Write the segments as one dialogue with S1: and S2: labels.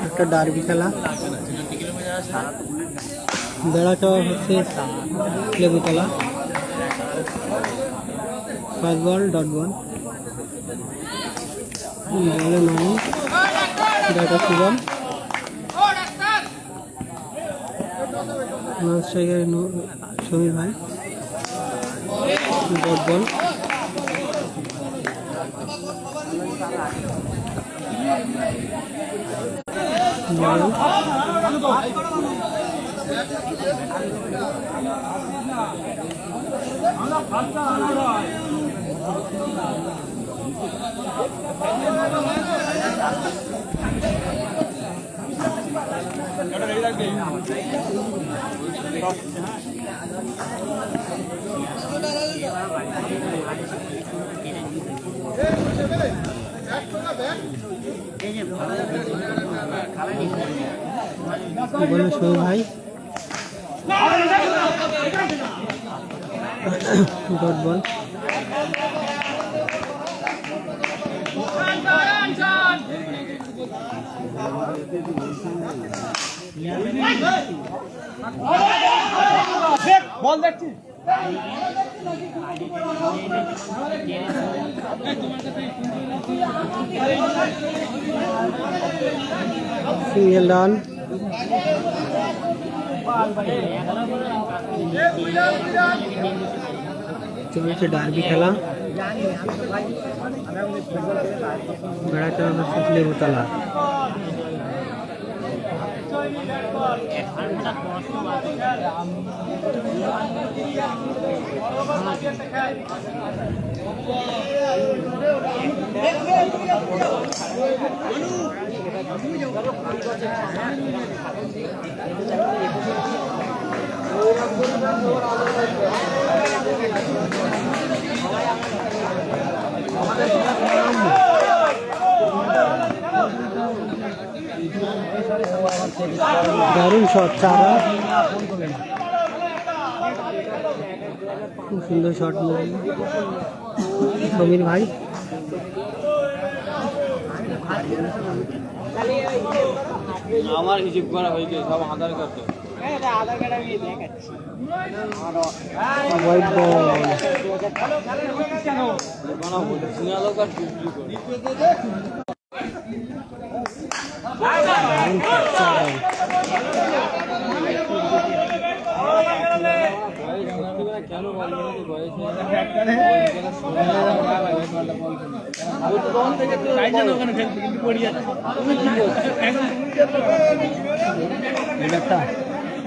S1: একটা ডার্বি খেলা, বেড়াটা হচ্ছে Lebutala, first ball dot ball, বলে নয় ডাটা শুভম, সমীর ভাই ডট বল, বলে সমীর ভাই ডট বল,
S2: বল দেখছি
S1: সিঙ্গেল ডান, চলছে ডার্বি খেলা, বেড়াটা হচ্ছে লেবুতলা, দারুণ শট, চারা খুব সুন্দর শট সমীর ভাই,
S2: আমার হিসাব করা হয়ে গেছে সব আধার কার্ড
S1: হোয়াইট বল,
S2: কেন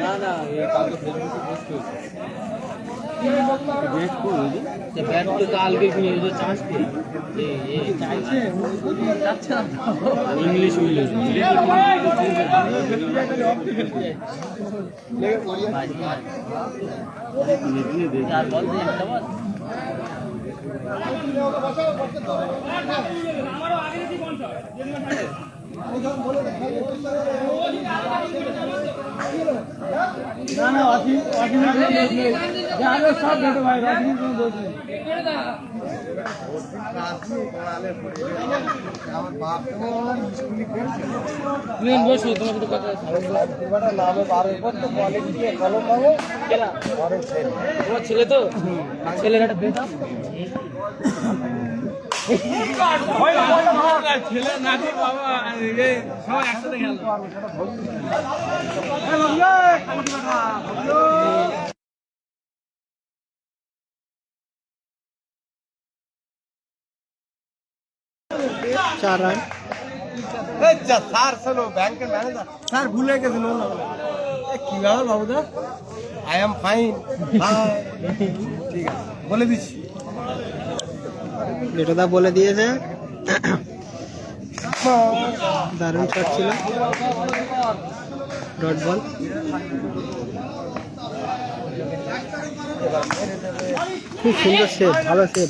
S2: না না কালকে ব্যাট তো কালকে কিনে চান্স ইংলিশ ছেলে তো ছেলের একটা ছেলে নাকি বাবা সবাই একসাথে খেলো
S1: चार रन
S2: স্যার চলো ব্যাংকের ম্যানেজার স্যার ভুলে গেছে লোন কি ব্যাপার বাবুদা আই এম ফাইন ঠিক আছে বলে দিচ্ছি
S1: যেটা বলে দিয়েছে দারুণ শট ছিল ডট বল খুব সুন্দর সেভ ভালো সেভ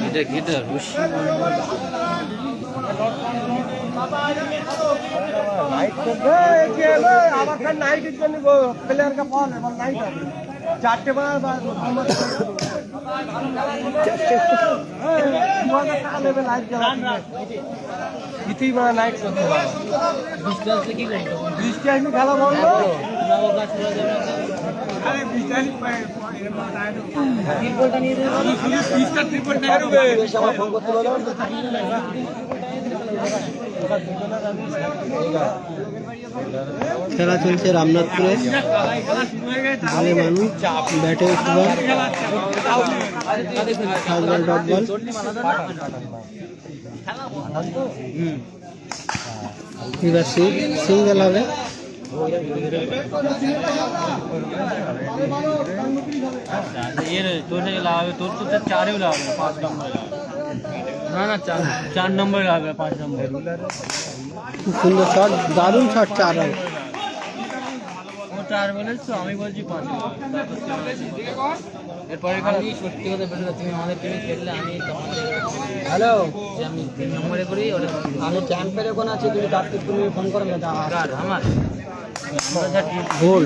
S2: এটা গিটার नाइट আবার খান নাইটের জন্য প্লেয়ার কা বল এবার নাইট হবে 4টে বার লেভেল লাইট জ্বালা ইতেই মানে নাইট করতে পারে বৃষ্টি কি করব বৃষ্টি আসলে খেলা বন্ধ নবকা ছোড়া যাবে আরে বৃষ্টি আসলে ট্রিপলটা নিয়ে দেব বৃষ্টিটা ট্রিপলটা হবে আমার ফোন করতে বলো
S1: খেলা চলছে রামনাথপুরে। ভালো মানুষ ব্যাটে উঠবল ডট বল। এবার সিঙ্গেল হবে।
S3: चार नंबर लगा 5 नंबर
S1: খুব সুন্দর শট, দারুণ শট। 4 রান।
S3: ও 4 বলেছ আমি বলছি 5 এরপরে আমি সত্যি কথা বললে তুমি আমাদের টিমে খেললে আমি তোমাদের হ্যালো যে আমি 3 নম্বরে করি আমি ক্যাম্পের কোন আছে তুমি কাটতে তুমি ফোন করো না কার আমার
S1: গোল।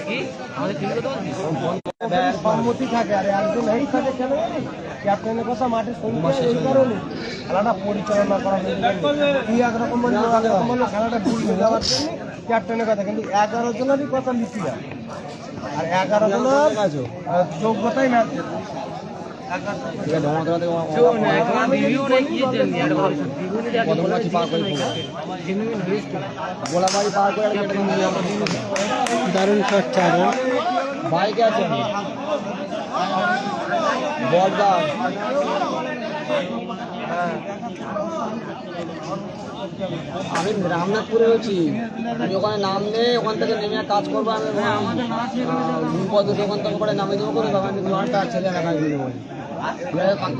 S3: কি আমাদের টিমে কত
S2: সম্মতি থাকে আর একজন এই থাকে খেলে ক্যাপ্টেনের কথা মাঠে শুনতে এই কারণে খেলাটা পরিচালনা করা দুই একরকম বললো খেলাটা ভুল হয়ে যাওয়ার জন্য ক্যাপ্টেনের কথা, কিন্তু 11 জনেরই কথা লিখি না আর 11 জনের যোগ্যতাই ম্যাচ যেত।
S1: দারুণ শট। 4 রান।
S2: বাইকে আছে বলদা আমি রামনাথপুরে হয়েছি, আমি ওখানে নামলে ওখান থেকে নেমে কাজ করবো। আমি পদ্ধতি ওখান থেকে পরে নামে দেবো করে তখন একটা ছেলে লাগাই দিল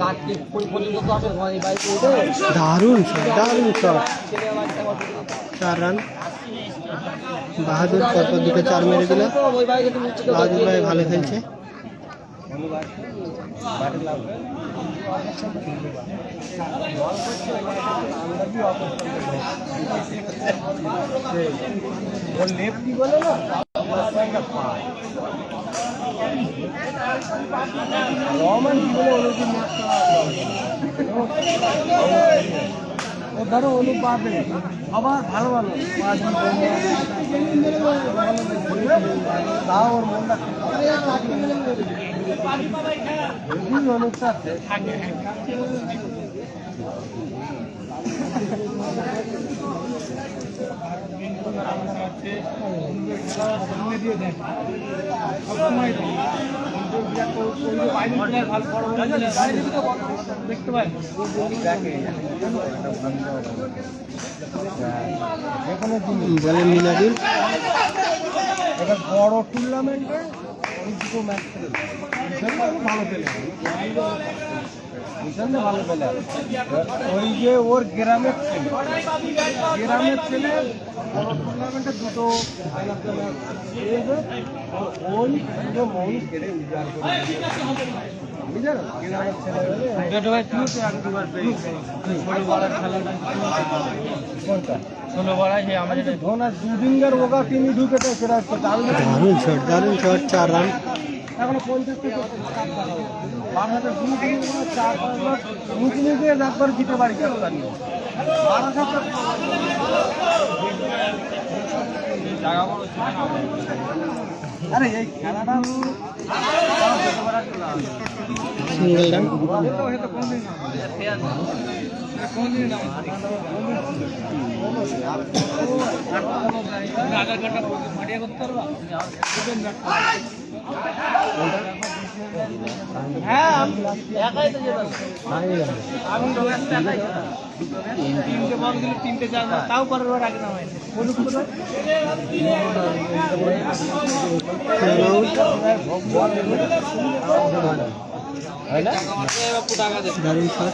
S2: কাজ পর্যন্ত আসে বাইকে উঠে
S1: দারুণ শট, দারুণ শট। 4 রান। বাহাদুর পরপর দুটো 4 মেরে দিল।
S2: ওই বাইকে
S1: বাহাদুর ভাই ভালো খেলছে।
S2: লেফটি বলে না রমান কি বলে অনুদিন ও ধরো অনু পাবে আবার ভালো ভালো তাও ওর মনটা অনুটা থাকে দেখতে পাই
S1: বলে মিনাজুল।
S2: এবার বড় টুর্নামেন্টে ওই দুটো ম্যাচ খেলে ভালো পেলে ভালো পেলে ওই যে ওর গ্রামের ছেলে বড় টুর্নামেন্টে দুটো ওই দুটো মৌন কেড়ে উজাড় করে
S1: দারুণ শট, দারুণ শট। 4 রান।
S2: এখনো 50 থেকে একবার দিতে পারি আরে এই খেলাটা
S1: সিঙ্গেল রান।
S3: হ্যাঁ একাই তো যেতাম তিনটে বল দিলে 3টে চার তাও পরের বার আগে নামাই
S1: দারুণ শট।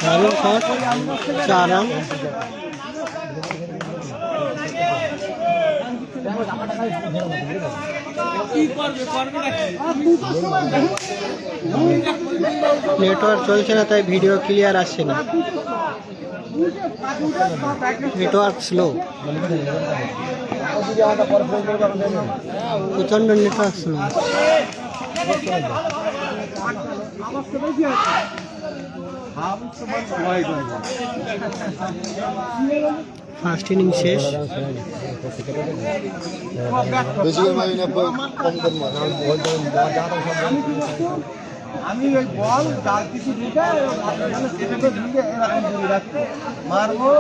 S1: দারুণ শট। 4 রান। নেটওয়ার্ক চলছে না, তাই ভিডিও ক্লিয়ার আসছে না। নেটওয়ার্ক স্লো, প্রচন্ড নেটওয়ার্ক স্লো। ফার্স্ট ইনিংস শেষ।
S2: আমি ওই বল যার কিছু দিতে মারবো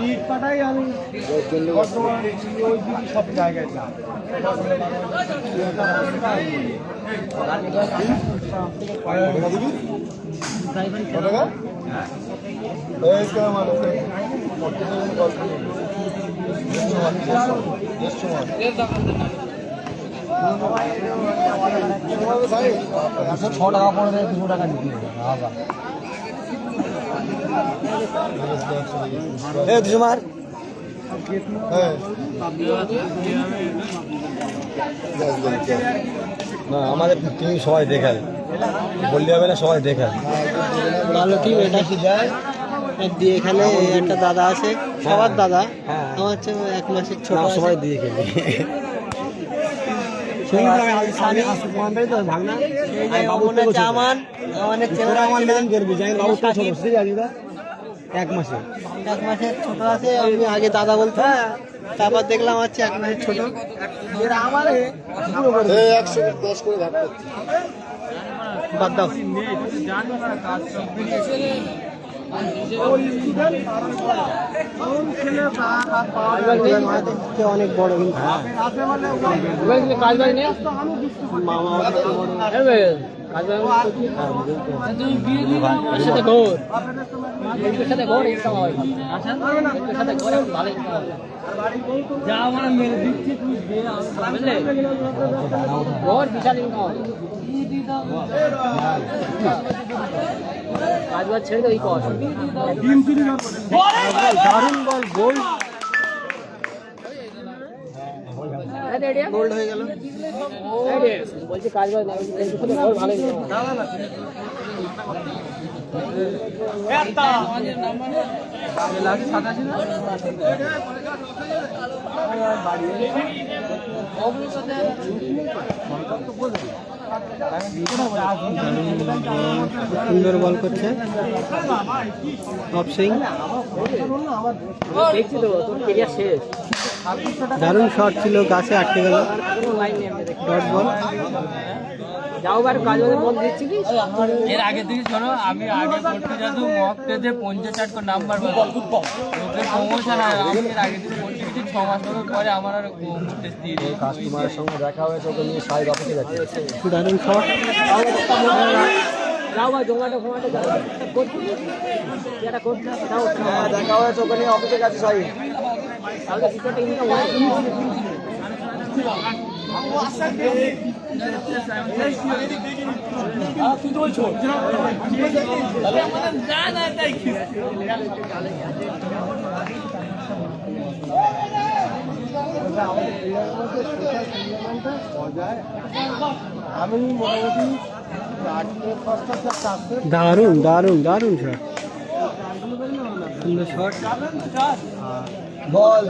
S2: ইট পাটাই আমি ওই দিকে সব জায়গায় যাই। টাকা পড়ে দেয়, 200 টাকা নিতে
S4: না আমাদের টিম সবাই দেখায়, বললে হবে না, সবাই দেখায়।
S1: ভালো টিম এটা কি যায় দিয়ে খেলে। একটা দাদা আছে, সবার দাদা, আমার হচ্ছে 1 মাসের ছোট,
S4: সবাই দিয়ে খেলে।
S1: জামান
S4: এক মাসে
S1: 1 মাসের ছোট আছে। আমি আগে দাদা বলতো, তারপর দেখলাম হচ্ছে 1 মাসের ছোট। বাদ দাও। অনেক বড় কিন্তু মামা
S3: কাজ ছেড়ে দেয়
S1: দারুণ বল, গোল্ড গোল্ড হয়ে গেল।
S3: বলছি কাজ ভালো
S1: সুন্দর বল করছে, অফ সুইং।
S3: দেখছি তো তোর কেরিয়ার শেষ।
S1: দারুণ শট ছিল, গাছে আটকে গেল। Dot ball.
S3: যাও বার কাজ বল দিচ্ছি কি
S5: এর আগে থেকে শোনো, আমি আগে করতে যেত মক টেতে 50 করে নাম্বার লোকের প্রমোশন, আর আমি এর আগে থেকে করতে গেছি 6 মাস পরে আমার আর
S4: কাস্টমারের সঙ্গে দেখা হয়েছে, ওকে নিয়ে সাহেব অফিসে যাচ্ছে।
S1: দারুণ শট।
S3: যাও ভাই জমাটো ফোমাটো যাও করছি এটা করতে যাও।
S4: দেখা হয়েছে, ওকে নিয়ে অফিসে গেছে সাহেব।
S3: তাহলে কিছুটা ইনকাম হয়।
S2: আমি মোটামুটি
S1: দারুণ দারুণ দারুণ শট, সুন্দর শট।
S4: বল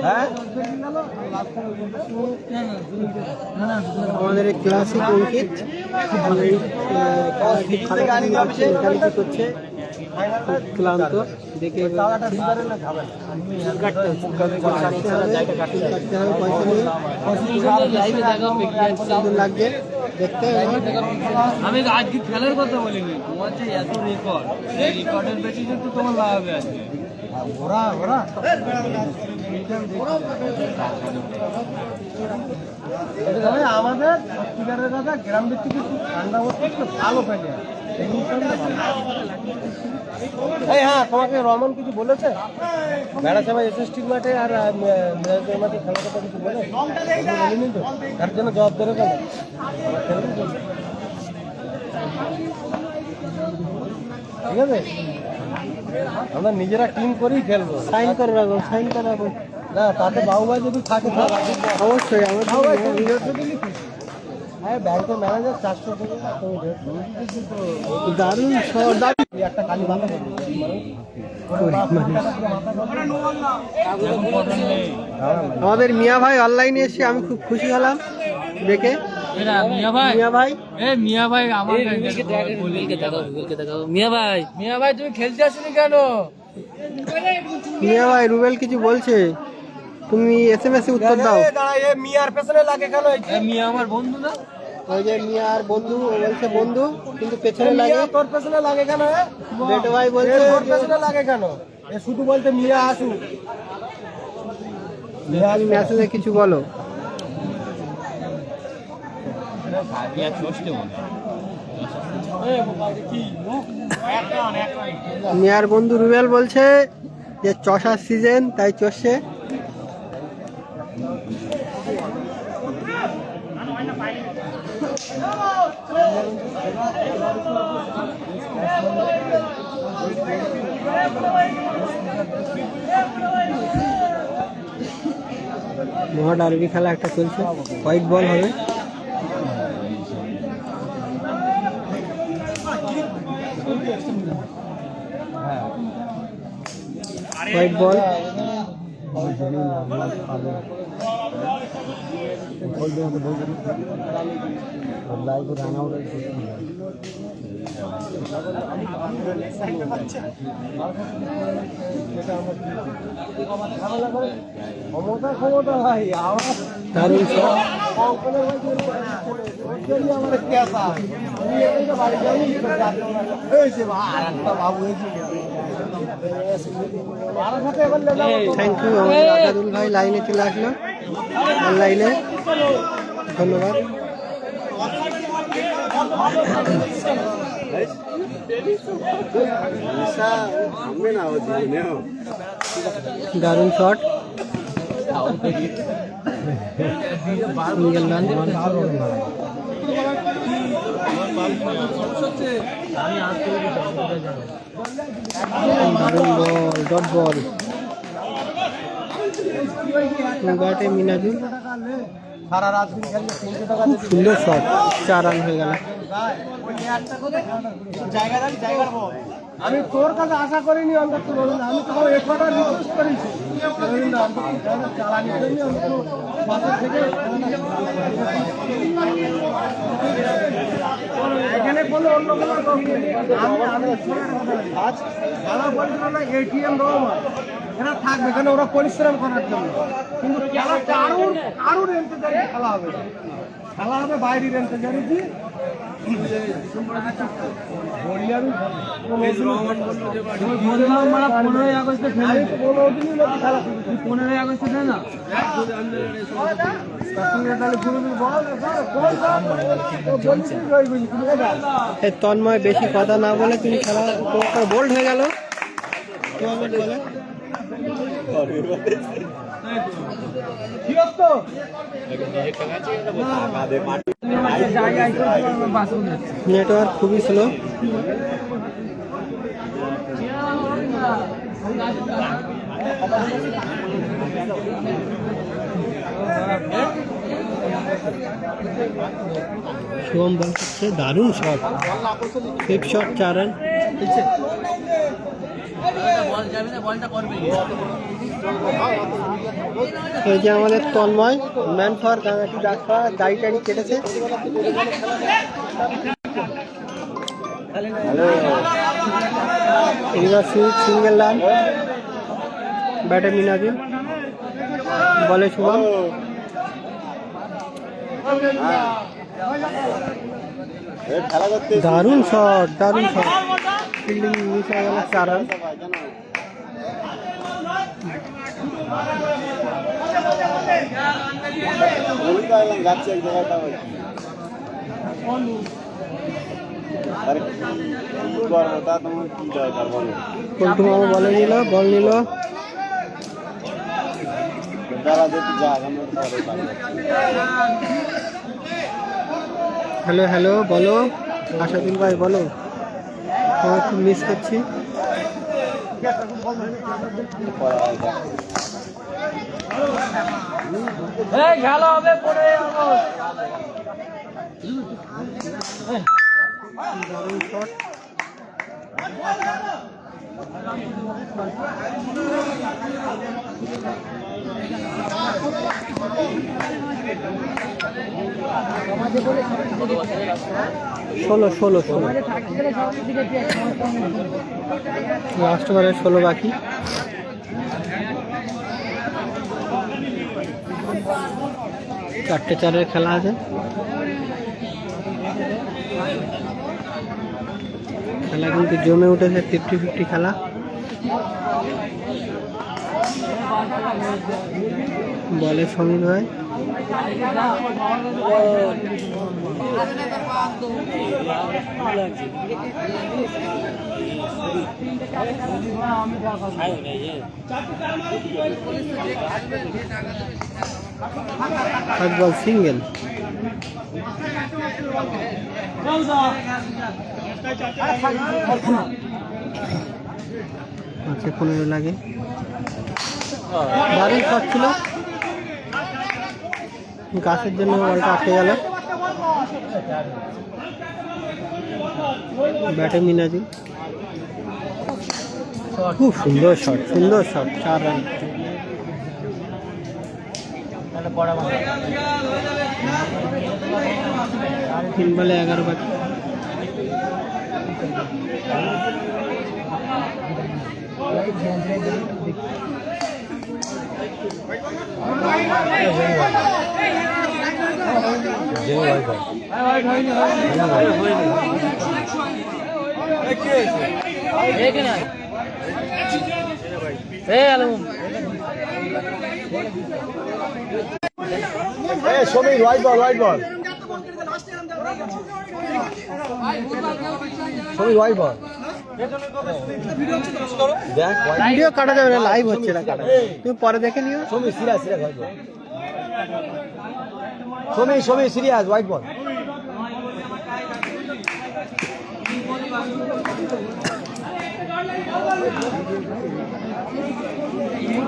S4: হ্যাঁ
S1: আমাদের ক্লাসিক অঙ্কিত করছে, ক্লান্ত দেখে লাগবে দেখতে।
S5: আমি আজকে খেলার কথা বলিনি, তোমার যে এত রেকর্ড, এই রেকর্ডের বেশি তো তোমার লাভ আছে।
S2: ওরা ওরা আমাদের সত্যিকারের কথা গ্রাম ভিত্তিক একটু ঠান্ডা হচ্ছে একটু ভালো পেলে। হ্যাঁ, তোমাকে রমন কিছু বলেছে বেড়াচাপা এসএসটি মাঠে আর মিরাজের মাঠে খেলার কথা কিছু বলে বলিনি তো, তার জন্য জবাব ধরে গেল। ঠিক আছে, আমরা নিজেরা টিম করেই খেলবো।
S1: সাইন করে রাখো, সাইন করে রাখো।
S2: না তাতে বাবুভাই যদি থাকে
S1: অবশ্যই আমার
S2: বাবুভাই তুমি 150 দিলি কি? হ্যাঁ, ব্যাংকের ম্যানেজার 400 টাকা তুমি 150
S1: দারুণ শট, দারুণ।
S2: একটা কালি মাথা করবে
S1: আমাদের মিয়া ভাই অনলাইনে এসে আমি খুব খুশি হলাম দেখে।
S5: মিয়া ভাই,
S1: মিয়া ভাই,
S5: মিয়া ভাই আমার মিয়া ভাই তুমি খেলতে আসনি কেন?
S1: মিয়া ভাই রুবেল কিছু বলছে, তুমি SMS এ উত্তর দাও।
S2: মিয়ার পেছনে লাগে কেন?
S5: মিয়া আমার বন্ধু না?
S1: ওই যে মিয়া আর বন্ধু, ও বলছে বন্ধু কিন্তু পেছনে লাগে।
S2: তোর পেছনে লাগে কেন?
S1: বেটো ভাই বলছে
S2: তোর পেছনে লাগে কেন? এ শুধু বলতে মিয়া আসু।
S1: তুমি মেসেজে কিছু বলো। মিয়ার বন্ধু রুবেল বলছে যে চষার সিজন, তাই চষছে। মহা ডার্বি খেলা একটা চলছে, হোয়াইট বল হবে। হোয়াইট বল,
S2: ক্ষমতা ভাই
S1: দারুণ শট। থ্যাংক ইউ আমাদের আজাদুল ভাই লাইনে চলে আসলো অনলাইনে, ধন্যবাদ। দারুণ শট, সিঙ্গেল রান। দারুণ বল, ডট বল, ব্যাটে মিনাজুল।
S2: সারা রাত দিন খেললে 300 টাকা
S1: খুব সুন্দর শট, 4 রান হয়ে গেল।
S2: আমি তোর কাছে আশা করিনি অন্তত, আমি তো একটা রিকোয়েস্ট করেছি চালানির জন্য অন্তত বাজার থেকে এখানে কোনো অন্য কোনো খেলা বলছিল না ATM রহমান এরা থাকবে কেন, ওরা পরিশ্রম করার জন্য, কিন্তু খেলা কারুর এন্টারজারি খেলা হবে, খেলা হবে বাইরের এন্টারজারি কি
S1: তন্ময় বেশি কথা না বলে তিনি খেলা বোল্ড হয়ে গেল। নেটওয়ার্ক খুবই স্লো। শুভম বল করছে, দারুণ শট, সেফ শট, 4 রান। এই যে আমাদের তন্ময় ম্যান ফর গাঙাটি ডাকপা দাড়ি টাড়ি কেটেছে। এবার সিঙ্গেল রান, ব্যাটে মিনাজুল, বলে শুভম। দারুণ শট, দারুণ শট, ফিল্ডিং মিস হয়ে গেল, 4 রান।
S4: যাচ্ছে এক জায়গাটা আরে কি করবো তা তোমার কি দরকার বলো
S1: পল্টু মামা বলে নিল, বল নিল।
S4: দাঁড়া দেখি যাক আমরা পরে পাবো।
S1: হ্যালো হ্যালো, বলো আশাদুল ভাই, বলো। আমার খুব মিস করছি।
S4: পরে আর যাক।
S5: এই খেলা হবে পরে
S1: দারুণ শট। ষোলো লাস্ট ওভারে 16 বাকি। চারটে 4-এর খেলা আছে। খেলা কিন্তু জমে উঠেছে, 50-50 খেলা। বলে সমীর ভাই, ফার্স্ট বল সিঙ্গেল। আচ্ছা 15 লাগে। দারুণ শট ছিল, গাছের জন্য বলটা আটকে গেল। ব্যাটে মিনাজি, খুব সুন্দর শট, 4 রান। 3 বলে 11 বাকি।
S4: Samir white ball Samir white ball দেখ
S1: ভিডিও কাটা যাবে না, লাইভ হচ্ছে না, কাটা তুমি পরে দেখে নিও।
S4: Samir serious white ball Samir serious white ball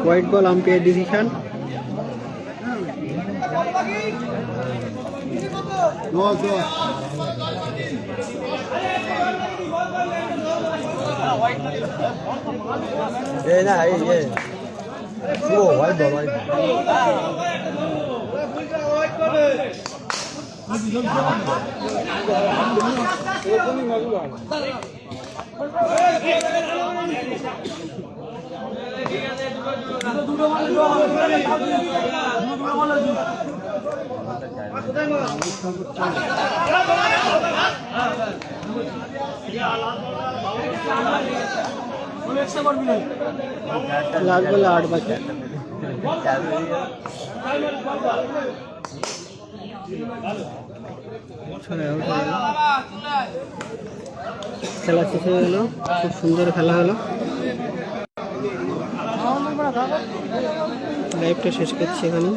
S1: white ball, umpire decision.
S4: এই না এই শুভ হোয়াইট বল
S1: লাস্ট বলে 8 বাকি। খেলা শেষ হয়ে গেল, খুব সুন্দর খেলা হলো। লাইভটা শেষ করছি এখানে।